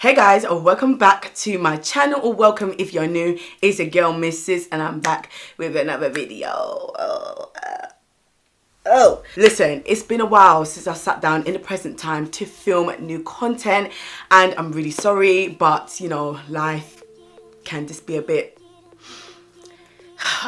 Hey guys, welcome back to my channel, or welcome if you're new. It's your girl Mrs. and I'm back with another video. Listen, it's been a while since I sat down in the present time to film new content, and I'm really sorry, but you know, life can just be a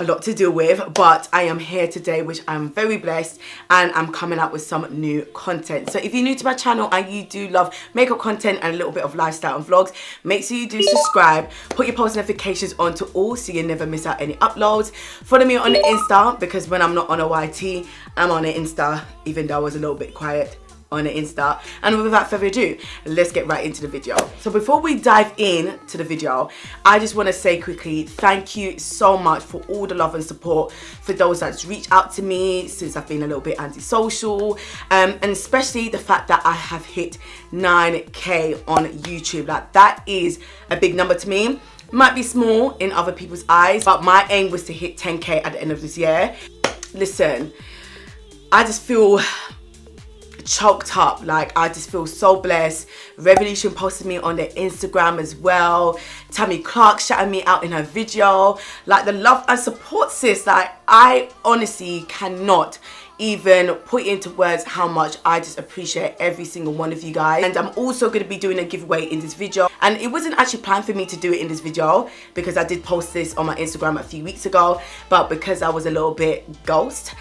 lot to deal with. But I am here today, which I'm very blessed, and I'm coming out with some new content. So if you're new to my channel and you do love makeup content and a little bit of lifestyle and vlogs, make sure you do subscribe, put your post notifications on to all so you never miss out any uploads. Follow me on the Insta, because when I'm not on a YT, I'm on the Insta, even though I was a little bit quiet on the Insta. And without further ado, let's get right into the video. So before we dive in to the video, I just want to say quickly thank you so much for all the love and support, for those that's reached out to me since I've been a little bit antisocial, and especially the fact that I have hit 9k on YouTube. Like, that is a big number to me. Might be small in other people's eyes, but my aim was to hit 10k at the end of this year. Listen, I just feel choked up. Like, I just feel so blessed. Revolution posted me on their Instagram as well. Tammy Clark shouted me out in her video. Like, the love and support, sis, like, I honestly cannot even put into words how much I just appreciate every single one of you guys. And I'm also going to be doing a giveaway in this video, and it wasn't actually planned for me to do it in this video because I did post this on my Instagram a few weeks ago, but because I was a little bit ghost,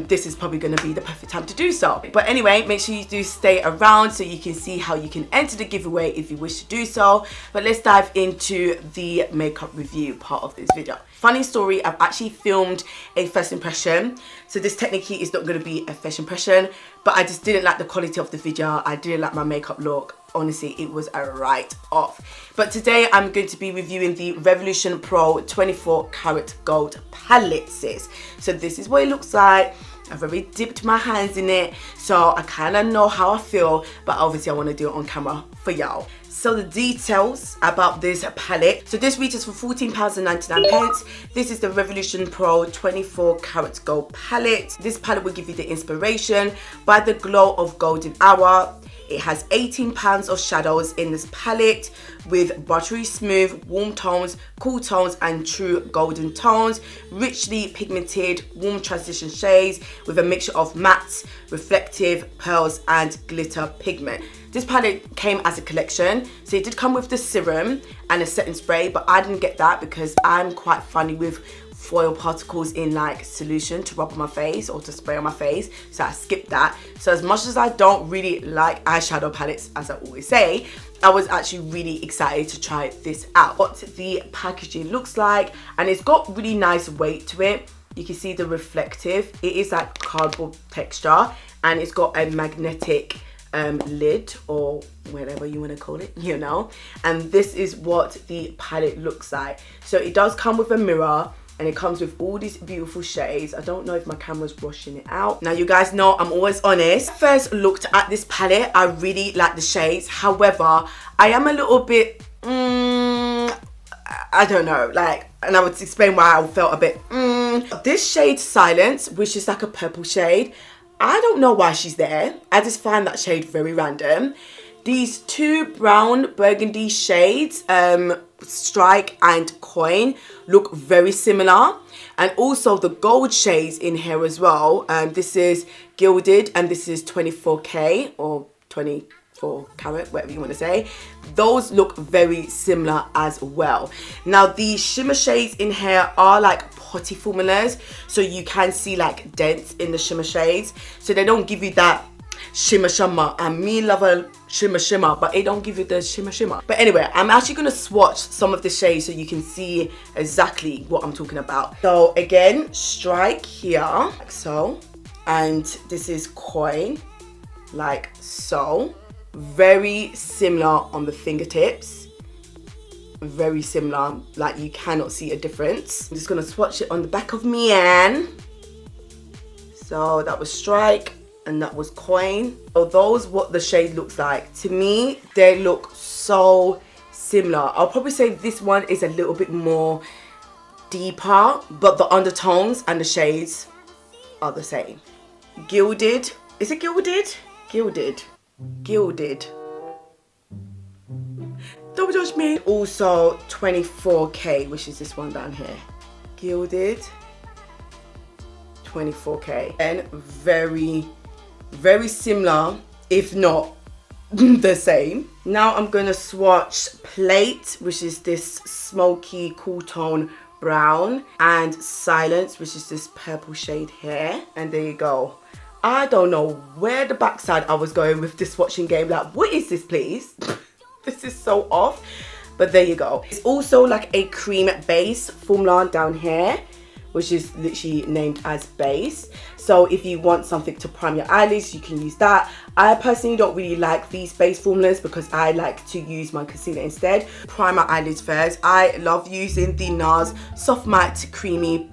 this is probably going to be the perfect time to do so. But anyway, make sure you do stay around so you can see how you can enter the giveaway if you wish to do so. But let's dive into the makeup review part of this video. Funny story, I've actually filmed a first impression, so this technically is not going to be a first impression, but I just didn't like the quality of the video. I didn't like my makeup look. Honestly, it was a write-off. But today I'm going to be reviewing the Revolution Pro 24 Karat Gold palette, sis. So this is what it looks like. I've already dipped my hands in it, so I kind of know how I feel, but obviously I want to do it on camera for y'all. So the details about this palette. So this retails for £14.99. This is the Revolution Pro 24 Karat Gold palette. This palette will give you the inspiration by the glow of golden hour. It has 18 pounds of shadows in this palette, with buttery smooth, warm tones, cool tones and true golden tones, richly pigmented, warm transition shades with a mixture of matte, reflective, pearls and glitter pigment. This palette came as a collection, so it did come with the serum and a setting spray, but I didn't get that because I'm quite funny with foil particles in like solution to rub on my face or to spray on my face, so I skipped that. So as much as I don't really like eyeshadow palettes, as I always say, I was actually really excited to try this out. What the packaging looks like, and it's got really nice weight to it. You can see the reflective, it is like cardboard texture, and it's got a magnetic lid, or whatever you want to call it, you know. And this is what the palette looks like. So it does come with a mirror, and it comes with all these beautiful shades. I don't know if my camera's washing it out. Now, you guys know I'm always honest. First looked at this palette, I really like the shades. However, I am a little bit, I don't know, like, and I would explain why I felt a bit, This shade Silence, which is like a purple shade, I don't know why she's there. I just find that shade very random. These two brown burgundy shades, Strike and Coin, look very similar. And also the gold shades in here as well. This is Gilded and this is 24K or 24 carat, whatever you want to say. Those look very similar as well. Now the shimmer shades in here are like potty formulas, so you can see like dents in the shimmer shades. So they don't give you that shimmer shimmer, and me love a shimmer shimmer, but it don't give you the shimmer shimmer. But anyway, I'm actually going to swatch some of the shades so you can see exactly what I'm talking about. So again, Strike here, like so, and this is Coin, like so. Very similar on the fingertips, very similar, like you cannot see a difference. I'm just going to swatch it on the back of me, and so that was Strike and that was Coin. So those what the shade looks like. To me, they look so similar. I'll probably say this one is a little bit more deeper, but the undertones and the shades are the same. Gilded, is it Gilded? Gilded. don't judge me. Also 24K, which is this one down here. Gilded. 24K. And very, very similar, if not the same. Now I'm gonna swatch Plate, which is this smoky cool tone brown, and Silence, which is this purple shade here. And there you go. I don't know where the backside I was going with this swatching game. Like, what is this, please? This is so off. But there you go. It's also like a cream base formula down here, which is literally named as base. So if you want something to prime your eyelids, you can use that. I personally don't really like these base formulas because I like to use my concealer instead. Prime my eyelids first. I love using the NARS Soft Matte Creamy,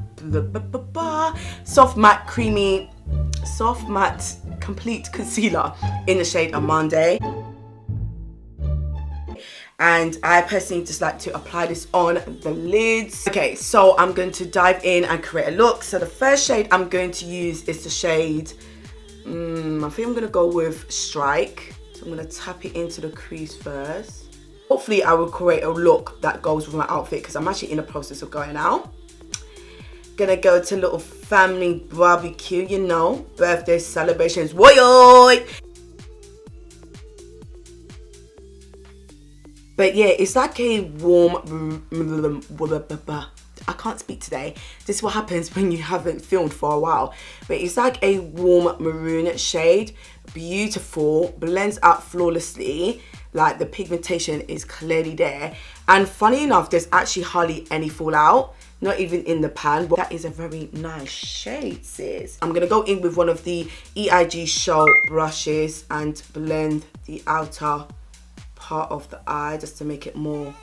Soft Matte Complete Concealer in the shade Amande. And I personally just like to apply this on the lids. Okay, so I'm going to dive in and create a look. So the first shade I'm going to use is the shade, I think I'm gonna go with Strike. So I'm gonna tap it into the crease first. Hopefully I will create a look that goes with my outfit because I'm actually in the process of going out. Gonna go to a little family barbecue, you know, birthday celebrations. Woy! But yeah, it's like a warm, I can't speak today. This is what happens when you haven't filmed for a while. But it's like a warm maroon shade. Beautiful, blends out flawlessly. Like the pigmentation is clearly there. And funny enough, there's actually hardly any fallout. Not even in the pan. But that is a very nice shade, sis. I'm gonna go in with one of the EIG Show brushes and blend the outer part of the eye just to make it more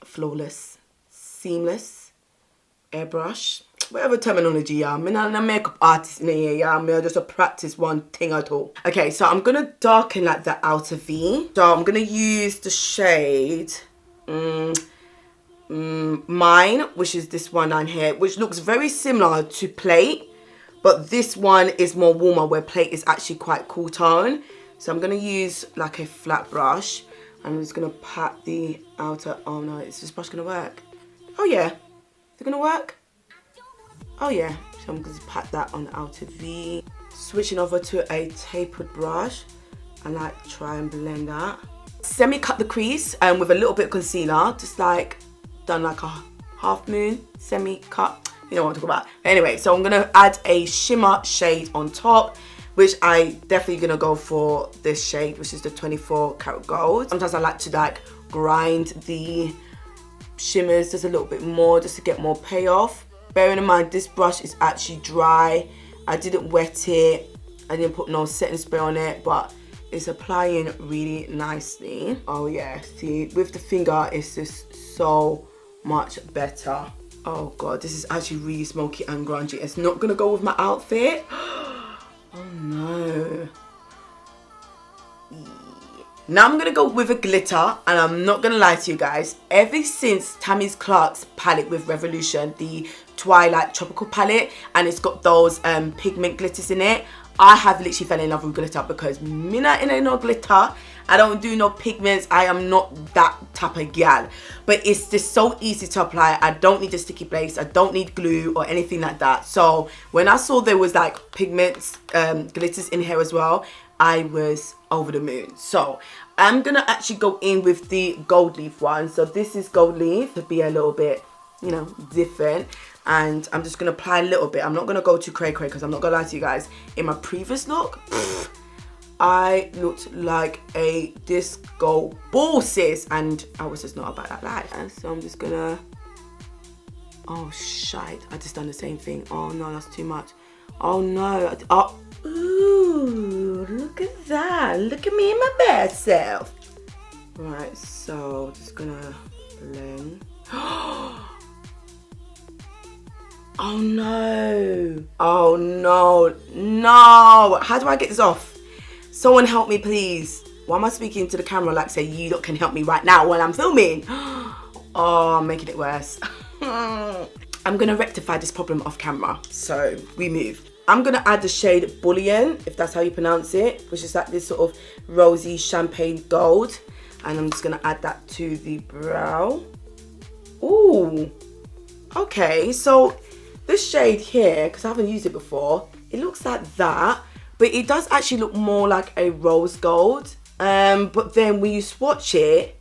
flawless, seamless. Airbrush, whatever terminology, I'm not a makeup artist in here, yeah. I'm just a practice one thing at all. Okay, so I'm gonna darken like the outer V. So I'm gonna use the shade Mine, which is this one down here, which looks very similar to Plate, but this one is more warmer, where Plate is actually quite cool tone. So I'm going to use like a flat brush. I'm just going to pat the outer... Oh no, is this brush going to work? Oh yeah. Is it going to work? Oh yeah. So I'm going to pat that on the outer V. Switching over to a tapered brush. And like try and blend that. Semi-cut the crease with a little bit of concealer. Just like done like a half moon. Semi-cut. You know what I'm talking about. Anyway, so I'm going to add a shimmer shade on top, which I definitely gonna go for this shade, which is the 24 karat gold. Sometimes I like to like grind the shimmers just a little bit more, just to get more payoff. Bearing in mind, this brush is actually dry. I didn't wet it. I didn't put no setting spray on it, but it's applying really nicely. Oh yeah, see, with the finger, it's just so much better. Oh God, this is actually really smoky and grungy. It's not gonna go with my outfit. Oh no. Now I'm gonna go with a glitter, and I'm not gonna lie to you guys. Ever since Tammy Clark's palette with Revolution, the Twilight Tropical palette, and it's got those pigment glitters in it, I have literally fell in love with glitter because me not in no glitter. I don't do no pigments. I am not that type of gal. But it's just so easy to apply. I don't need a sticky base. I don't need glue or anything like that. So when I saw there was like pigments, glitters in here as well, I was over the moon. So I'm gonna actually go in with the gold leaf one. So this is gold leaf to be a little bit, you know, different. And I'm just gonna apply a little bit. I'm not gonna go too cray because I'm not gonna lie to you guys. In my previous look, I looked like a disco ball, sis, and I was just not about that life. And so I'm just gonna, oh shite, I just done the same thing. Oh no, that's too much. Oh no, oh, ooh, look at that. Look at me in my best self. Right, so just gonna blend. Oh no. Oh no, no. How do I get this off? Someone help me, please. Why am I speaking to the camera like say you lot can help me right now while I'm filming? Oh, I'm making it worse. I'm gonna rectify this problem off camera. So we move. I'm gonna add the shade Bullion, if that's how you pronounce it, which is like this sort of rosy champagne gold. And I'm just gonna add that to the brow. Ooh, okay, so this shade here, because I haven't used it before, it looks like that, but it does actually look more like a rose gold. But then when you swatch it,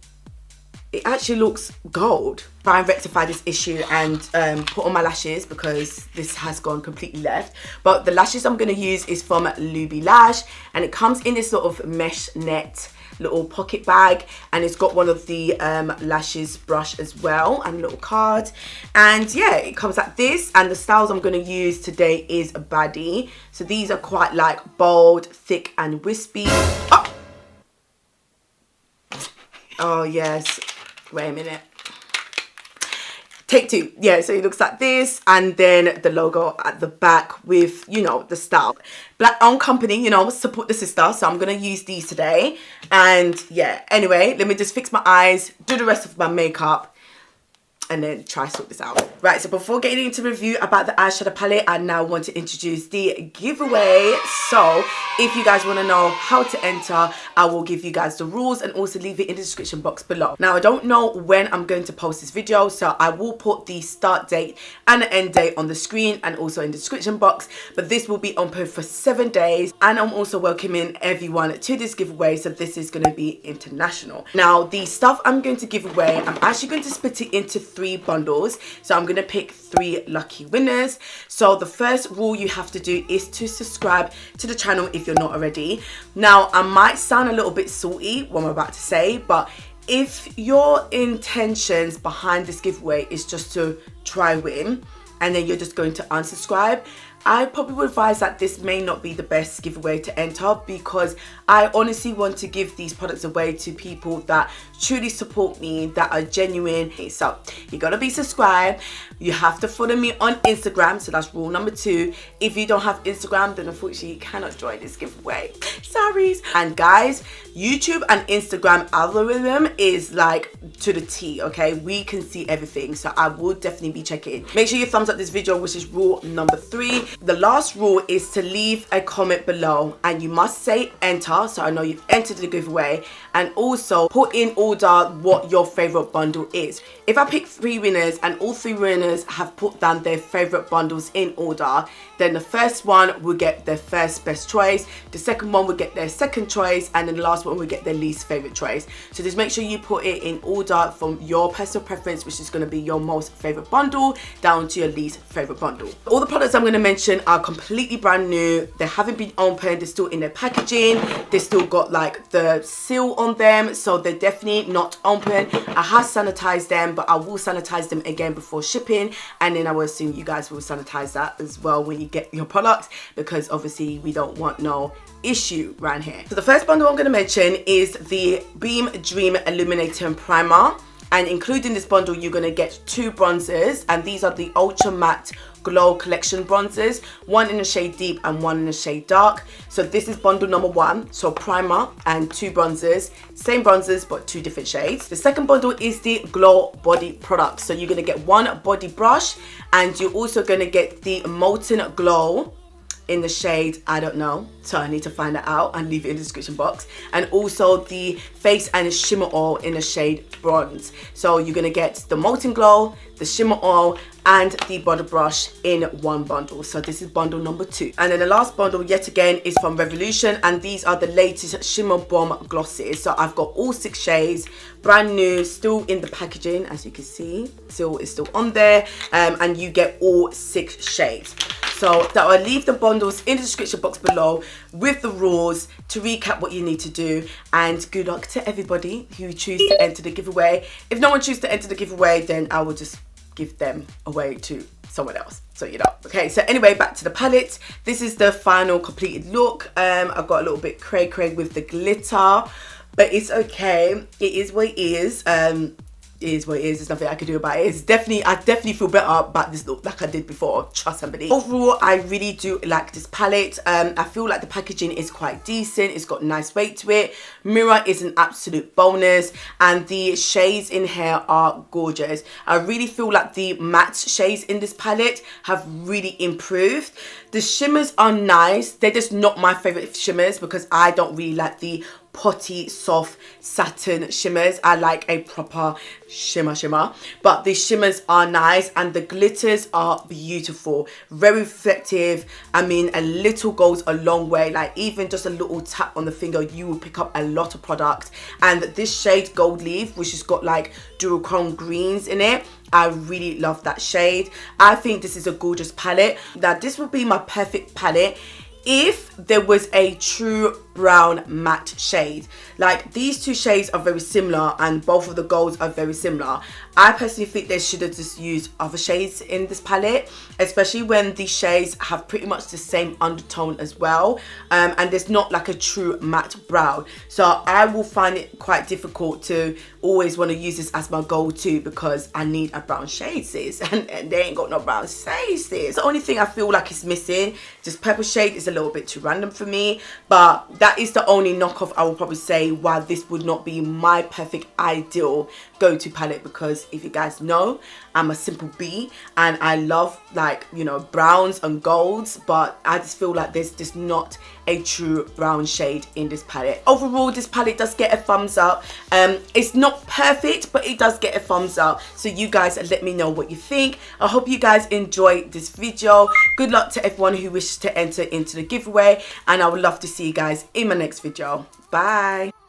it actually looks gold. Try and rectify this issue and put on my lashes, because this has gone completely left. But the lashes I'm going to use is from Lubi Lash, and it comes in this sort of mesh net little pocket bag, and it's got one of the lashes brush as well, and a little card. And yeah, it comes like this, and the styles I'm going to use today is Baddie. So these are quite like bold, thick and wispy. Oh yes, wait a minute. Take two. Yeah, so it looks like this, and then the logo at the back with, you know, the style. Black owned company, you know, support the sister. So I'm going to use these today. And yeah, anyway, let me just fix my eyes, do the rest of my makeup, and then try sort this out. Right, so before getting into review about the eyeshadow palette, I now want to introduce the giveaway. So if you guys want to know how to enter, I will give you guys the rules and also leave it in the description box below. Now, I don't know when I'm going to post this video, so I will put the start date and the end date on the screen and also in the description box, but this will be open for 7 days, and I'm also welcoming everyone to this giveaway, so this is going to be international. Now, the stuff I'm going to give away, I'm actually going to split it into 3 bundles, so I'm going to pick 3 lucky winners. So the first rule you have to do is to subscribe to the channel if you're not already. Now, I might sound a little bit salty what I'm about to say, but if your intentions behind this giveaway is just to try win and then you're just going to unsubscribe, I probably would advise that this may not be the best giveaway to enter, because I honestly want to give these products away to people that truly support me, that are genuine. So you gotta be subscribed. You have to follow me on Instagram, so that's rule number 2. If you don't have Instagram, then unfortunately you cannot join this giveaway. Sorry. And guys, YouTube and Instagram algorithm is like to the T, okay? We can see everything, so I will definitely be checking. Make sure you thumbs up this video, which is rule number 3. The last rule is to leave a comment below, and you must say enter, so I know you've entered the giveaway, and also put in order what your favorite bundle is. If I pick 3 winners and all 3 winners have put down their favorite bundles in order, then the first one will get their first best choice, the second one will get their second choice, and then the last one will get their least favorite choice. So just make sure you put it in order from your personal preference, which is going to be your most favorite bundle down to your least favorite bundle. All the products I'm going to mention are completely brand new. They haven't been opened. They're still in their packaging. They still got like the seal on them, so they're definitely not open. I have sanitized them, but I will sanitize them again before shipping, and then I will assume you guys will sanitize that as well when you get your products, because obviously we don't want no issue around here. So the first bundle I'm going to mention is the Beam Dream Illuminating Primer, and including this bundle you're going to get 2 bronzers, and these are the Ultra Matte Glow Collection bronzers, one in the shade deep and one in the shade dark. So this is bundle number 1, so primer and 2 bronzers, same bronzers but 2 different shades. The second bundle is the Glow body product, so you're going to get 1 body brush, and you're also going to get the Molten Glow in the shade, I don't know, so I need to find that out and leave it in the description box, and also the face and shimmer oil in the shade bronze. So you're gonna get the Molten Glow, the shimmer oil, and the body brush in 1 bundle. So this is bundle number 2. And then the last bundle yet again is from Revolution, and these are the latest Shimmer Bomb glosses. So I've got all 6 shades, brand new, still in the packaging, as you can see, seal is still on there, and you get all 6 shades. So I'll leave the bundles in the description box below with the rules to recap what you need to do, and good luck to everybody who choose to enter the giveaway. If no one chooses to enter the giveaway, then I will just give them away to someone else, so you know. Okay, so anyway, back to the palette. This is the final completed look. I've got a little bit cray with the glitter, but it's okay. It is what it is. It is what it is. There's nothing I can do about it. I definitely feel better about this look like I did before. Trust somebody. Overall, I really do like this palette. I feel like the packaging is quite decent. It's got nice weight to it. Mirror is an absolute bonus, and the shades in here are gorgeous. I really feel like the matte shades in this palette have really improved. The shimmers are nice. They're just not my favorite shimmers, because I don't really like the potty soft satin shimmers. I like a proper shimmer, but the shimmers are nice and the glitters are beautiful, very reflective. I mean, a little goes a long way. Like even just a little tap on the finger, you will pick up a lot of product. And this shade Gold Leaf, which has got like duochrome greens in it, I really love that shade. I think this is a gorgeous palette. Now this would be my perfect palette if there was a true brown matte shade. Like these two shades are very similar and both of the golds are very similar. I personally think they should have just used other shades in this palette, especially when these shades have pretty much the same undertone as well, and there's not like a true matte brown. So I will find it quite difficult to always want to use this as my go-to because I need a brown shade, sis, and they ain't got no brown shades, sis. The only thing I feel like is missing, just purple shade, is a little bit too random for me, but that is the only knockoff I will probably say why this would not be my perfect ideal go-to palette, because if you guys know, I'm a simple bee and I love, like, you know, browns and golds, but I just feel like there's just not a true brown shade in this palette. Overall, this palette does get a thumbs up. It's not perfect, but it does get a thumbs up. So you guys let me know what you think. I hope you guys enjoyed this video. Good luck to everyone who wishes to enter into the giveaway, and I would love to see you guys in my next video. Bye.